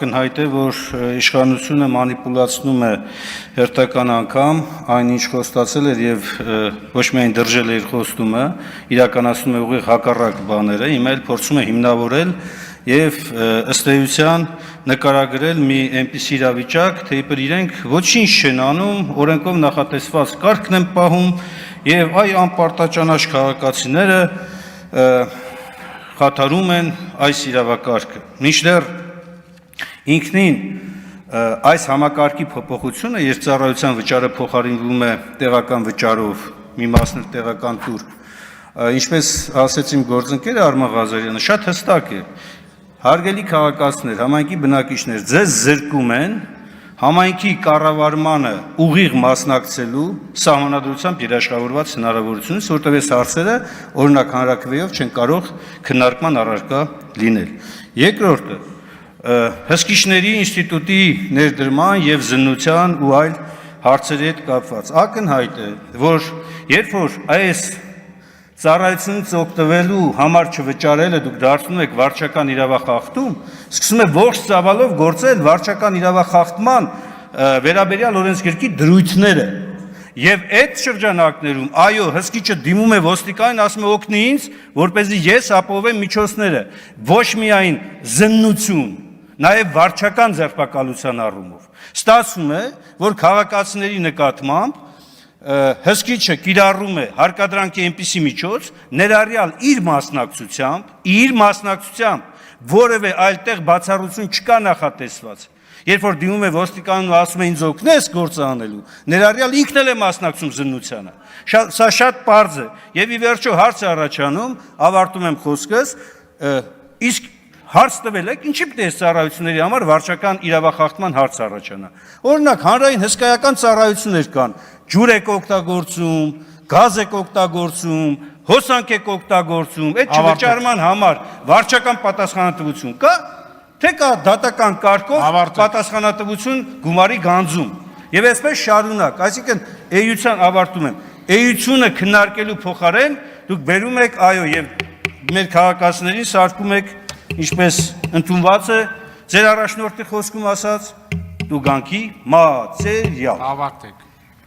Կնհայտ է, որ իշխանությունը մանիպուլացնում է հերթական անգամ այն ինչ խոստացել էր եւ ոչ միայն դրժել է իր խոստումը, իրականացնում է ուղիղ հակառակ բաները, հիմա էլ փորձում է հիմնավորել եւ ըստ էության նկարագրել մի այնպիսի իրավիճակ, թե իբր իրենք ոչինչ չեն անում, օրենքով նախատեսված կարգն են պահում եւ այ անպարտաճանաչ քաղաքացիները խաթարում են այս իրավակարգը։ Մինչդեռ ինքնին այս համակարգի փոփոխությունը, երբ ծառայության վճարը փոխարինվում է տեղական վճարով, մի մասն տեղական տուր, ինչպես ասեց իմ գործընկերը Արման Ղազարյանը, շատ հստակ է, հարգելի քաղաքացիներ, համայնքի բնակիչներ, ձեզ զրկում են համայնքի կառավարմանը ուղիղ մասնակցելու սահմանադրությամբ երաշխավորված հնարավորությունից, որտեղ այս հարցերը օրինակ հանրաքվեով չեն կարող քննարկման առարկա լինել։ Երկրորդը հսկիչների ինստիտուտի ներդրման եւ զննության ու այլ հարցերի հետ կապված ակնհայտ է, որ երբ որ այս ծառայությունից օգտվելու համար չվճարելը դուք դարձնում եք վարչական իրավախախտում, սկսում է ողջ ծավալով գործել վարչական իրավախախտման վերաբերյալ օրենսգրքի դրույթները եւ այդ շրջանակներում այո հսկիչը դիմում է ոստիկանին, ասում է օգնի ինձ, որպեսզի ես ապահովեմ միջոցները, ոչ միայն զննություն, նաև վարչական ձերբակալության առումով։ Ստացվում է, որ քաղաքացիների նկատմամբ հսկիչը կիրառում է հարկադրանքի այնպիսի միջոց, ներառյալ իր մասնակցությամբ որևէ այլտեղ բացառություն չկա նախատեսված։ Երբ որ դիմում է ոստիկանին ու ասում է ինձ օգնես գործը անելու, ներառյալ ինքն էլ է մասնակցում զննությանը։ Սա շատ պարզ է եւ ի վերջո հարց է առաջանում, ավարտում եմ խոսքս, իսկ հարց տվել եք, ինչի պետք է ծառայությունների համար վարչական իրավախախտման հարց առաջանա։ Օրինակ, հանրային հսկայական ծառայություններ կան, ջուր եք օգտագործում, գազ եք օգտագործում, հոսանք եք օգտագործում, այդ չվճարման համար վարչական պատասխանատվություն կա, թե կա դատական կարգով պատասխանատվություն գումարի գանձում։ Եվ այսպես շարունակ, այսինքն էության ավարտում եմ, էությունը քննարկելու փոխարեն դուք բերում եք, այո, եւ մեր քաղաքացիներին սարքում եք, ինչպես ընդունված է ձեր առաջնորդի խոսքում ասած, դու գանքի մատերիալ։ Ավարտեք։